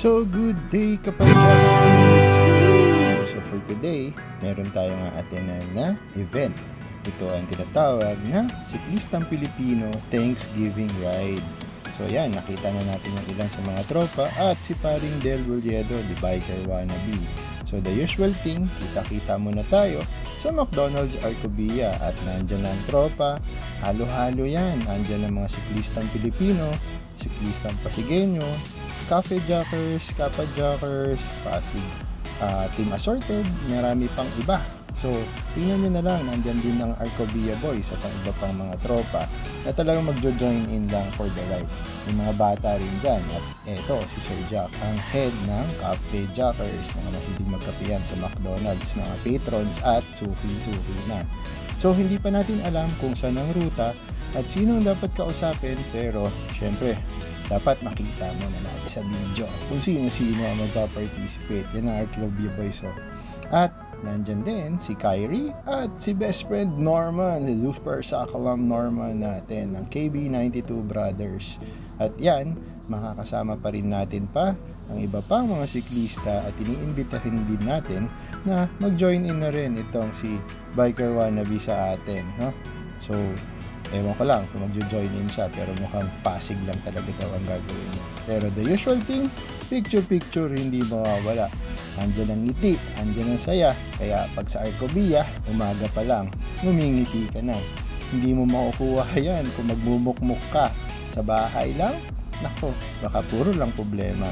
So, good day kapatid! So, for today, meron tayong atinan na event. Ito ang tinatawag na Siklistang Pilipino Thanksgiving Ride. So, yan, nakita na natin yung ilan sa mga tropa at si paring Del Bulledo, the biker wannabe. So, the usual thing, kita-kita muna tayo sa McDonald's Arcobia at nandyan ang tropa. Halo-halo yan. Nandyan ang mga siklistang Pilipino, siklistang Pasigueño, Cafe Jackers, Kappa Jackers, Pasig, Team Assorted, marami pang iba. So, tingnan nyo na lang, nandyan din ang Arcobia Boys at ang iba pang mga tropa na talagang magjo-join in lang for the ride. May mga bata rin dyan. At eto, si Sir Jack, ang head ng Cafe Jackers, mga mahilig magkapiyan sa McDonald's, mga patrons at suki-suki na. So, hindi pa natin alam kung saan ang ruta at sino ang dapat kausapin, pero syempre, dapat makita mo na natin sa video kung sino-sino ang magpa-participate. Yan ang Arcobia Boys. So. At nandyan din si Kyrie at si best friend Norman, si super sakalam Norman natin ng KB92 Brothers. At yan, makakasama pa rin natin pa ang iba pang mga siklista at iniimbitahin din natin na mag-join in na rin itong si biker wannabe sa atin, no? So, ewan ko lang kung magjo-join in siya, pero mukhang Pasig lang talaga daw ang gagawin niya. Pero the usual thing, picture-picture hindi mawawala. Andyan ang ngiti, andyan ang saya. Kaya pag sa Arcobia, umaga pa lang, ngumingiti ka na. Hindi mo makukuha yan kung magmumukmuk ka. Sa bahay lang, nako, baka puro lang problema.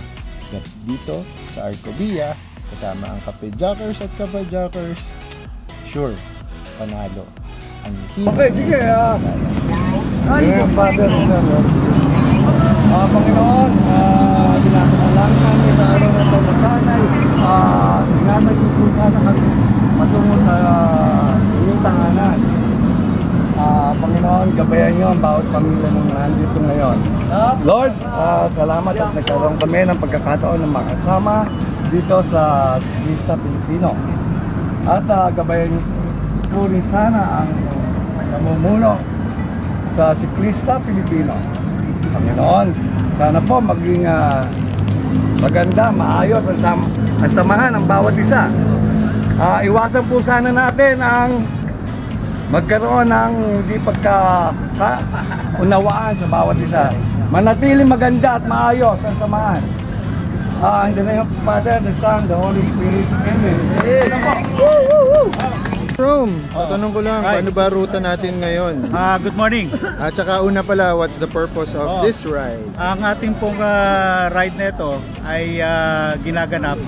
At dito sa Arcobia, kasama ang Cafe Jackers at Kappa Jackers, sure, panalo. Ang ngiti. Okay, sige. Father, Panginoon, dinakalang kami sa araw na ito na sana'y nanagpupunta na kami matungo sa inyong tahanan. Panginoon, gabayan niyo ang bawat pamilya ng nandito ngayon. Lord, salamat at nagkaroon kami ng pagkakataon ng makasama dito sa Siklista Pilipino. At gabayan niyo po rin sana ang namumuno sa Siklista Pilipino. Panginoon, sana po maging maganda, maayos ang samahan ng bawat isa. Iwasan po sana natin ang magkaroon ng hindi pagkaunawaan sa bawat isa. Manatiling maganda at maayos ang samahan. In the name of the Father, the Son, the Holy Spirit. Amen. Rome, tatanong ko lang, paano ba ruta natin ngayon? Good morning. At saka una pala, what's the purpose of this ride? Ang ating pong ride na ito ay ginaganap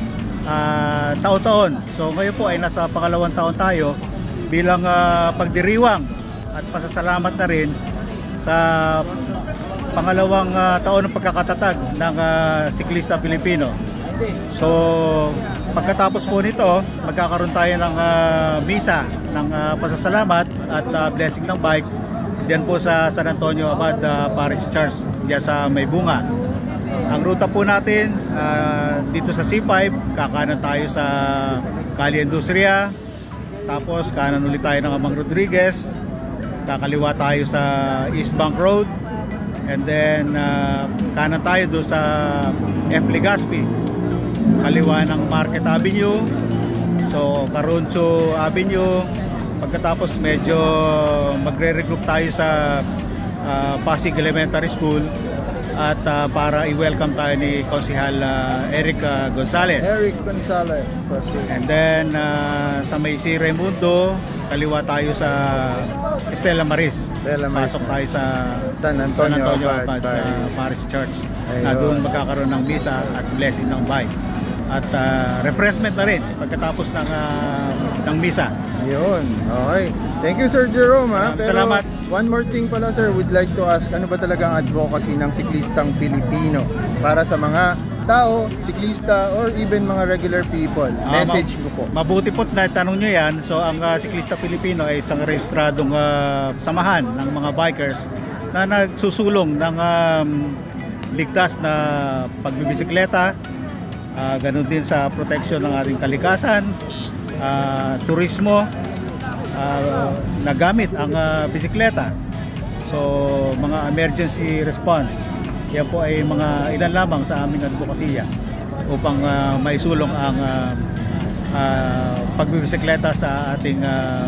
taon-taon. So ngayon po ay nasa pangalawang taon tayo bilang pagdiriwang at pasasalamat na rin sa pangalawang taon ng pagkakatatag ng Siklista Pilipino. So pagkatapos po nito, magkakaroon tayo ng misa ng pasasalamat at blessing ng bike diyan po sa San Antonio Abad Parish Church, diyan sa May Bunga. Ang ruta po natin dito sa C5, kakanan tayo sa Calle Industria, tapos kanan ulit tayo ng Amang Rodriguez, kakaliwa tayo sa East Bank Road, and then kanan tayo doon sa F. Legazpi, kaliwa ng Market Avenue, so Caroncho Avenue. Pagkatapos medyo magre-regroup tayo sa Pasig Elementary School at para i-welcome tayo ni Konsehal Eric Gonzalez. And then sa may si Raimundo, kaliwa tayo sa Estela Maris. Pasok tayo sa San Antonio Abad Parish Church. Na doon magkakaroon ng misa at blessing ng bike. At refreshment na rin pagkatapos ng misa. Yun, okay. Thank you, Sir Jerome. Pero salamat. One more thing pala, sir, would like to ask, ano ba talaga ang advocacy ng siklistang Pilipino para sa mga tao, siklista, or even mga regular people? Message mo po. Mabuti po't na tanong nyo yan. So ang Siklista Pilipino ay isang rehistradong samahan ng mga bikers na nagsusulong ng ligtas na pagbibisikleta, ganun din sa protection ng ating kalikasan, turismo, nagamit ang bisikleta. So mga emergency response, yan po ay mga ilan lamang sa aming advokasya. upang maisulong ang pagbibisikleta sa ating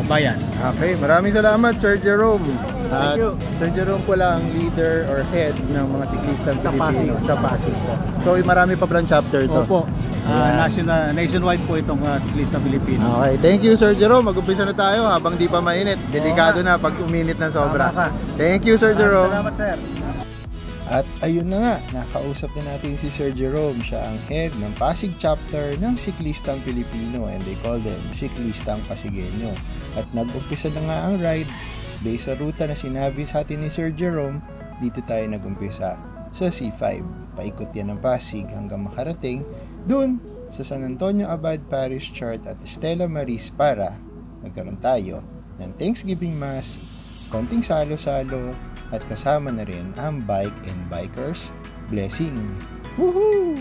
bayan. Okay, maraming salamat Sir Jerome. At you. Sir Jerome pala ang leader or head ng mga siklistang Sa Pilipino Pasig. sa Pasig. So marami pa palang chapter to. Opo, Ayan. nationwide po itong siklista Pilipino. Okay, thank you Sir Jerome. Mag-umpisa na tayo habang di pa mainit. Delikado na pag uminit ng sobra. Tama ka. Thank you Sir Jerome. Salamat, sir. At ayun na nga, nakausap na natin si Sir Jerome. Siya ang head ng Pasig chapter ng Siklistang Pilipino and they call them Siklistang Pasigueño. At nag-umpisa na nga ang ride. Based sa ruta na sinabi sa atin ni Sir Jerome, dito tayo nag-umpisa sa C5. Paikot yan ng Pasig hanggang makarating dun sa San Antonio Abad Parish Church at Stella Maris para magkaroon tayo ng Thanksgiving Mass, konting salo-salo, at kasama na rin ang bike and bikers blessing. Woohoo!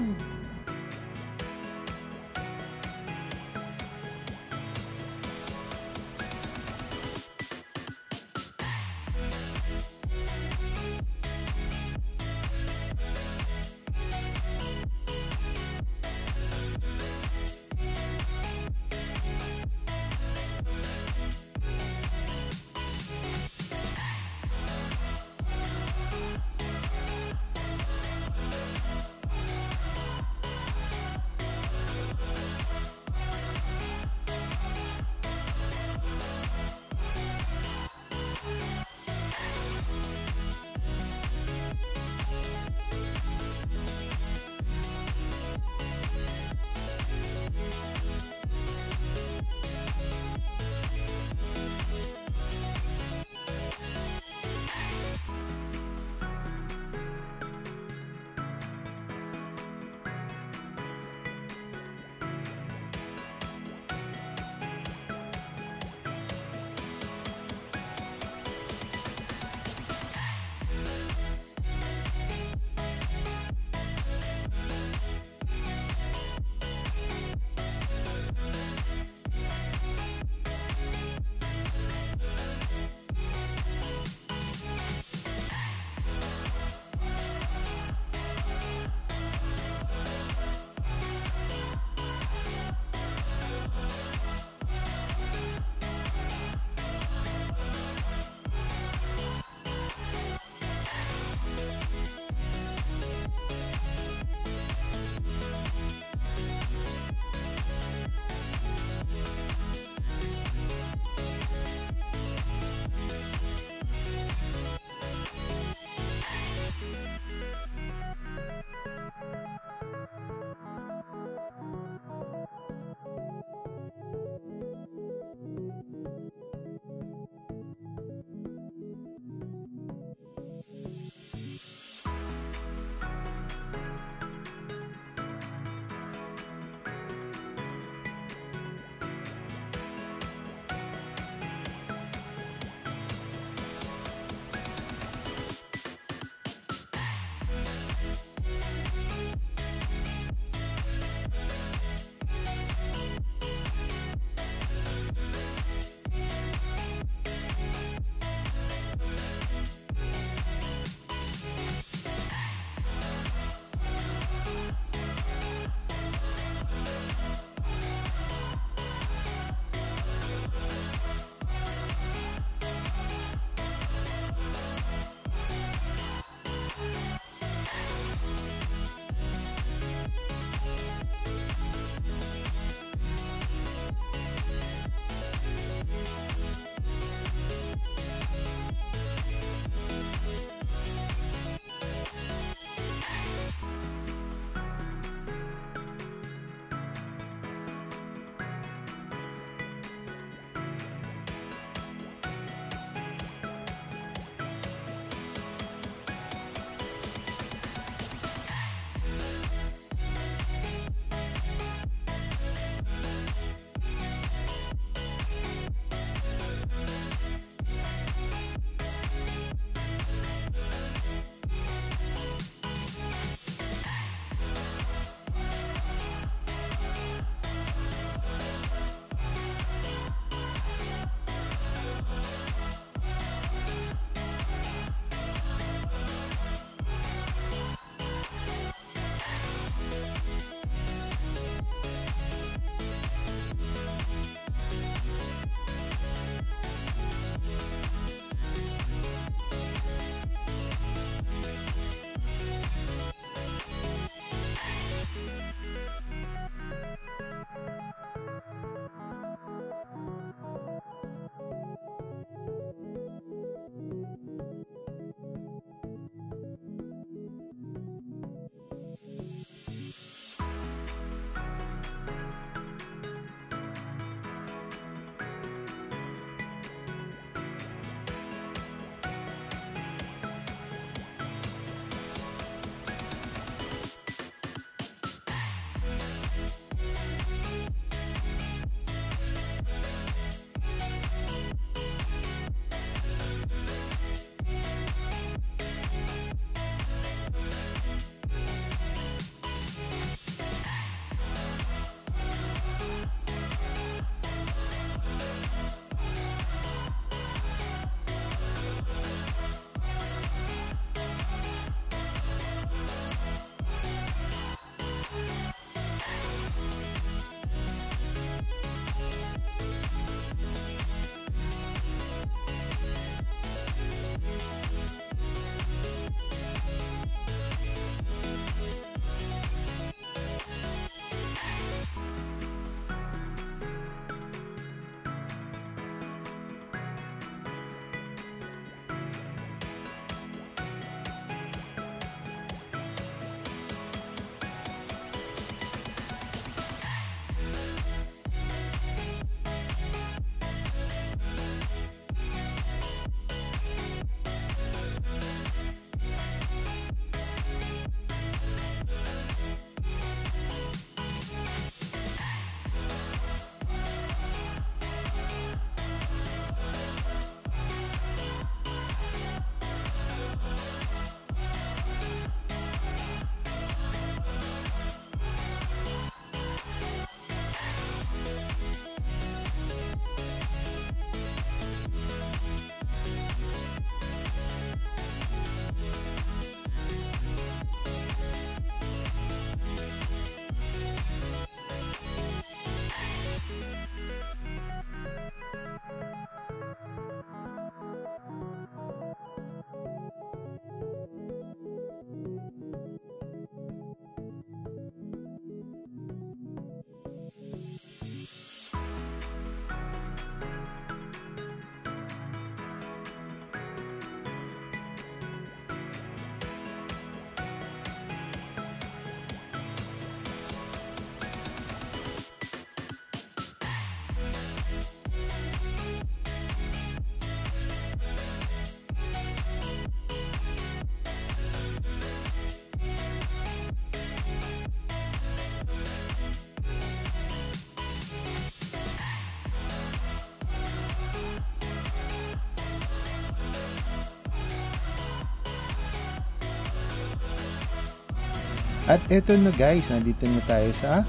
At eto na guys, nandito na tayo sa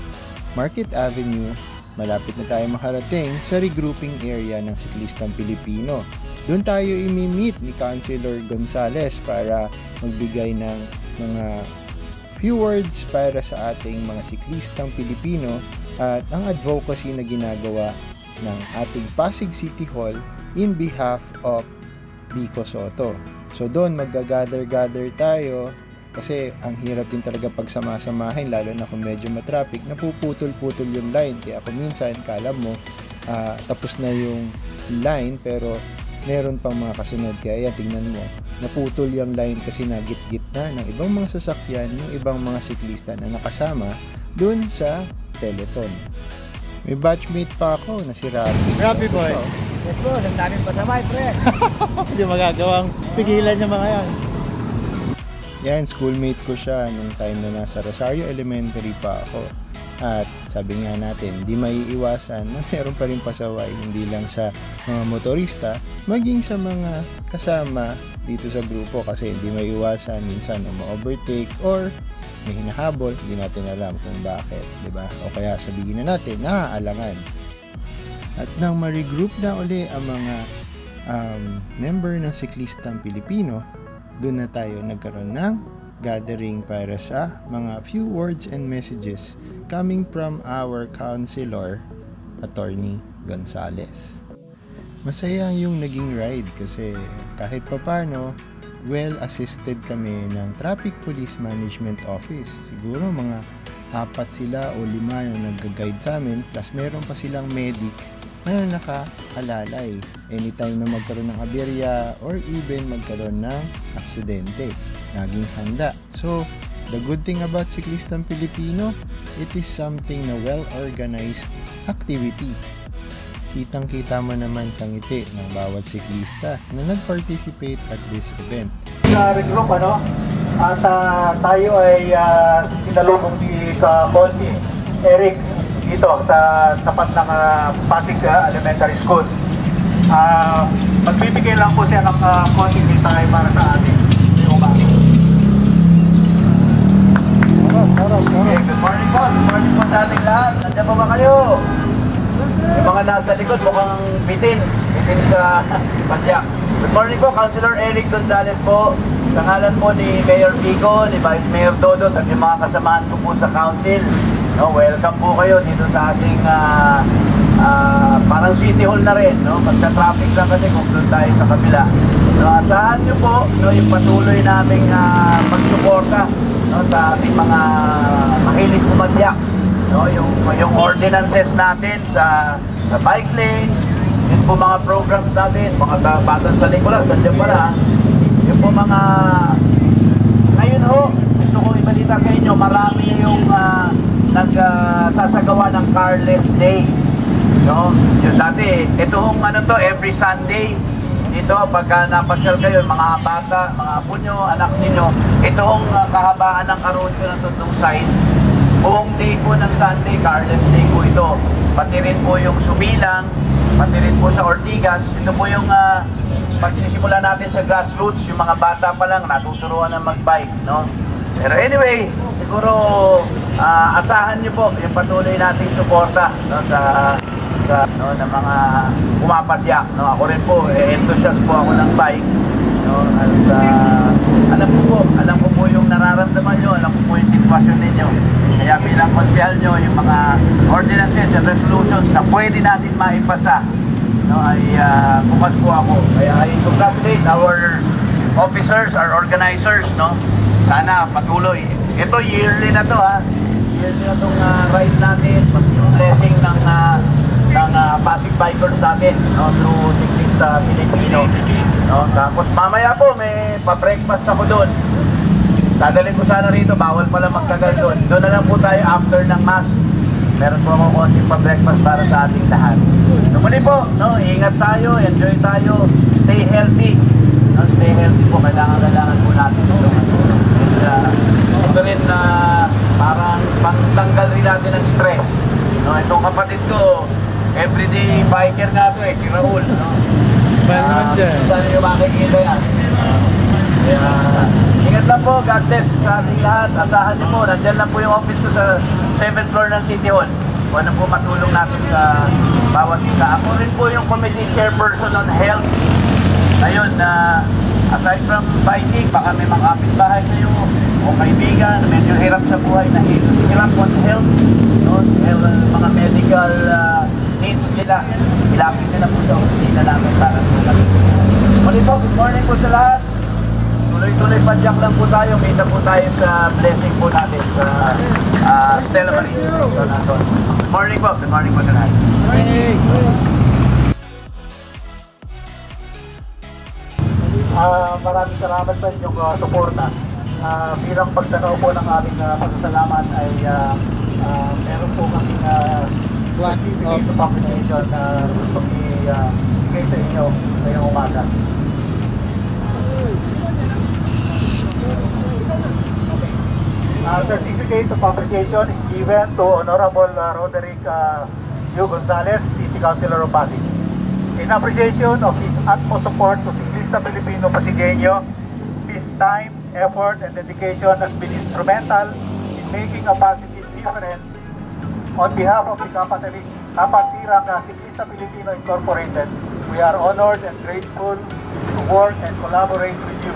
Market Avenue. Malapit na tayo makarating sa regrouping area ng Siklistang Pilipino. Doon tayo imi-meet ni Councilor Gonzales para magbigay ng mga few words para sa ating mga siklistang Pilipino at ang advocacy na ginagawa ng ating Pasig City Hall in behalf of Vico Sotto. So doon mag-gather tayo kasi ang hirap din talaga pagsama-samahin lalo na kung medyo matraffic, napuputol-putol yung line. Kaya kung minsan kala mo tapos na yung line pero meron pang mga kasunod. Kaya tingnan mo, naputol yung line kasi nagit-git na ng ibang mga sasakyan, ng ibang mga siklista na nakasama doon sa Teleton. May batchmate pa ako na si Rafi. Rafi boy. Yes bro, ang daming pasamay pre. Hindi magagawang pigilan niya mga yan. Yan, schoolmate ko siya nung time na nasa Rosario Elementary pa ako. At sabi nga natin, di maiiwasan na meron pa rin pasaway hindi lang sa mga motorista, maging sa mga kasama dito sa grupo kasi hindi maiiwasan minsan ma-overtake or may hinahabol, hindi natin alam kung bakit, di ba? O kaya sabihin na natin, naaalangan. At nang ma-regroup na uli ang mga member ng Siklistang Pilipino, doon na tayo nagkaroon ng gathering para sa mga few words and messages coming from our counselor, Attorney Gonzales. Masaya yung naging ride kasi kahit papano, well-assisted kami ng Traffic Police Management Office. Siguro mga 4 sila o 5 na nag-guide sa amin, plus meron pa silang medic na nakaalalay anytime na magkaroon ng aberya or even magkaroon ng aksidente. Naging handa. So, the good thing about Siklistang Pilipino, it is something na well-organized activity. Kitang-kita mo naman sa ngiti ng bawat siklista na nag-participate at this event. Regroup at tayo ay sinalubong ni Bonsi Eric dito sa tapat ng Pasig Elementary School. Magbibigay lang po siya ng konting mensahe para sa atin. Okay, good morning po. Good morning po sa ating lahat. Nandiyan po ba kayo? Yung mga nasa likod mukhang bitin sa padyak. Good morning po, Councilor Eric Gonzales po. Sa ngalan po ni Mayor Vico, ni Vice Mayor Dodot at yung mga kasamahan ko po sa Council. No, welcome po kayo dito sa ating parang City Hall na rin. No? Magka-traffic lang kasi kung doon tayo sa kabila. No, asahan nyo po yung patuloy naming pagsuporta sa ating mga mahilig pumadyak. No, yung ordinances natin sa bike lanes, yun po mga programs natin, mga batang sa lingkulas, nandiyan pala. Yung po mga, ngayon ho, gusto ko ibalita sa inyo, marami yung nagsasagawa ng Carless Day. No? Yung dati, ito hong every Sunday, dito pagka napasyal kayo, mga bata, mga apo nyo, anak ninyo, ito hong kahabaan ng karoon ko ng tutong side. Buong day po ng Sunday, Carless Day po ito. Pati rin po yung Subilang, pati rin po sa Ortigas. Ito po yung pagsisimula natin sa grassroots, yung mga bata pa lang natuturuan ng mag-bike, no? Pero anyway, siguro asahan niyo po yung patuloy nating suporta, no, sa ng mga pumapadyak, no? Ako rin po, enthusiast po ako ng bike, no? At alam ko po yung nararamdaman nyo, alam ko po yung sitwasyon ninyo. Kaya bilang konsyal nyo, yung mga ordinances and resolutions na pwede natin maipasa, no, ay bukas po ako. Kaya I congratulate our officers, our organizers, no. Sana patuloy. Ito yearly na to, yearly na tong ride natin, blessing ng Pasig Bikers natin, no, through Siklista Pilipino, no. Tapos mamaya po may pa-breakfast ako doon. Dadalhin ko sana rito, bawal pala magtagal doon. Doon na lang po tayo after ng mass. Meron po ako konting pa-breakfast para sa ating lahat. So muli po, no, ingat tayo, enjoy tayo, stay healthy. No, stay healthy po, kailangan po natin ito. Ito rin parang pangtanggal rin natin ng stress. No, itong kapatid ko, everyday biker nga ito si Raul. No? Smile naman dyan. Saan yung makikita yan? Kaya, Ingat lang po, God bless sa ating lahat. Asahan niyo po, nandyan lang po yung office ko sa 7th floor ng City Hall. Kung ano po matulong natin sa bawat isa. Ako rin po yung committee chairperson on health. Ngayon, aside from fighting, baka may mga kapitbahay kayo o kaibigan, medyo hirap sa buhay, na hirap on health, no? Mga medical needs nila. Ilapit nila po sa opisina namin para po matulungan. Muli po, good morning po sa lahat. Tuloy-tuloy padyak lang po tayo. Kita po tayo sa blessing po natin sa Stella Maris. Good morning po. Good morning po sa lahat. Maraming salamat sa inyong suporta. Bilang pagtanaw po ng aming pasasalamat ay meron po kaming certificate of appreciation na gusto ibigay sa inyo ngayong umaga. Certificate of appreciation is given to Honorable Roderick U. Gonzales, City Councilor of Pasig, in appreciation of his utmost support to Siklista Pilipino Pasigueño. His time, effort, and dedication has been instrumental in making a positive difference. On behalf of the Kapatirang Siklista Pilipino Incorporated, we are honored and grateful to work and collaborate with you.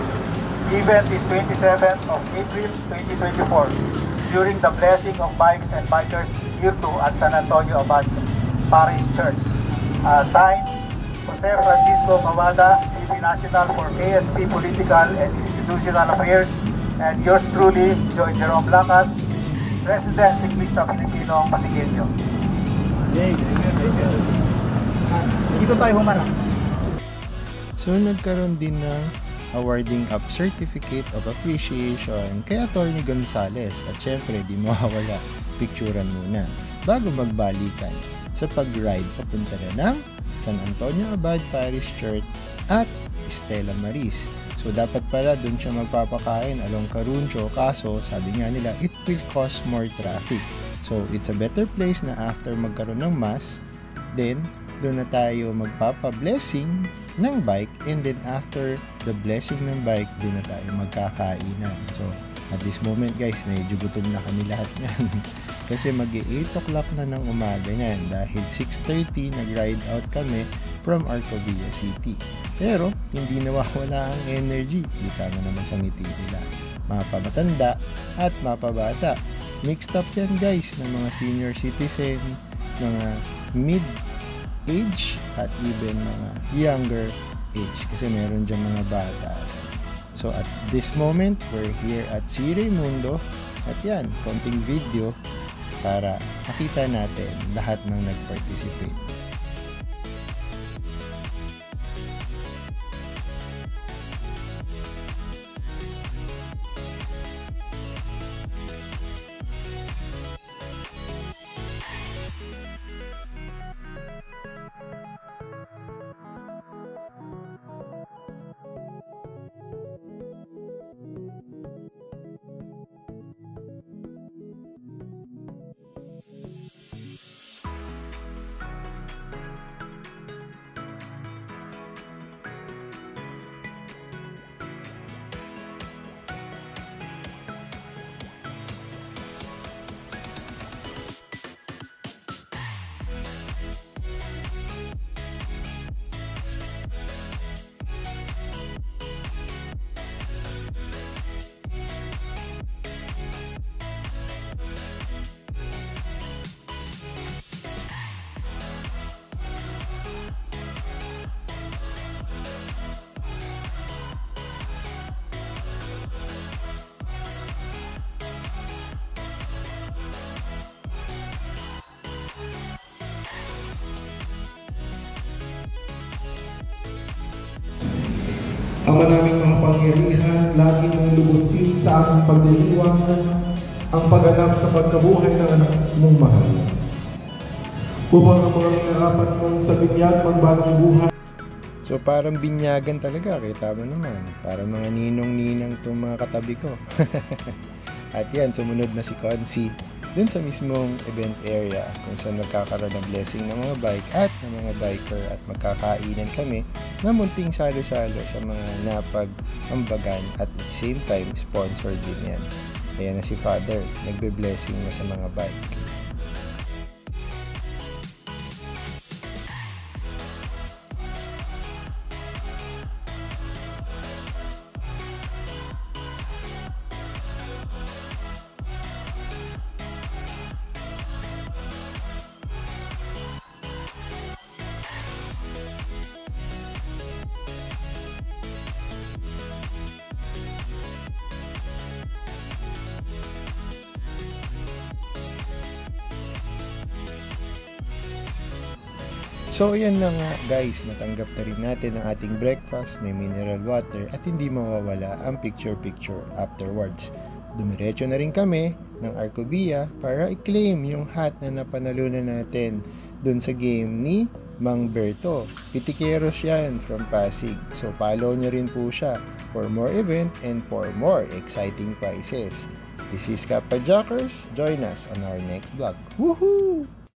The event is 27th of April 2024 during the blessing of bikes and bikers here to at San Antonio Abad Parish Church. Signed, Jose Francisco Mawada, TV National for KSP Political and Institutional Affairs, and yours truly, Joy Jerome Lacas, President Siklista Pilipino Pasigueño. Dito tayo humarap. So nagkaroon din ng awarding up certificate of appreciation kay Atty. Gonzales, at syempre di mawawala, picturean muna bago magbalikan sa pag-ride papunta na ng San Antonio Abad Parish Church at Stella Maris. So dapat pala dun siya magpapakain along Caruncho, kaso sabi nga nila it will cause more traffic. So it's a better place na after magkaroon ng mass, then doon na tayo magpapa-blessing ng bike, and then after the blessing ng bike, doon na tayo magkakainan. So at this moment guys, medyo gutom na kami lahat yan. Kasi mag-8 o'clock na ng umaga yan dahil 6:30 nag-ride out kami from Arcovia City. Pero hindi nawawala ang energy, kita nga naman sa ngiti nila. Mapamatanda at mapabata. Mixed up yan guys ng mga senior citizen, mga mid-age at even mga younger age, kasi meron dyan mga bata. So at this moment, we're here at Si Raimundo, at yan, konting video para makita natin lahat ng nag-participate. Ama naming mga pangyarihan, lagi mong lubusin sa aming pagdiriwang ang pagganap sa pagkabuhay ng anak mong mahal. Upang ang mga minarapat mong sa binyag magbagong buhay. So parang binyagan talaga, kita mo naman. Parang mga ninong-ninang itong mga katabi ko. At yan, sumunod na si Consi. dun sa mismong event area kung saan magkakaroon ng blessing ng mga bike at ng mga biker at magkakainan kami na munting salo-salo sa mga napag-ambagan at at the same time sponsor din yan. Ayan na si Father, nagbe-blessing na sa mga bike. So ayan na nga guys, natanggap na rin natin ang ating breakfast, may mineral water at hindi mawawala ang picture-picture afterwards. Dumiretso na rin kami ng Arcobia para i-claim yung hat na napanalunan natin dun sa game ni Mang Berto. Pitikeros yan from Pasig. So follow nyo rin po siya for more event and for more exciting prizes. This is Kappa Jackers. Join us on our next vlog. Woohoo!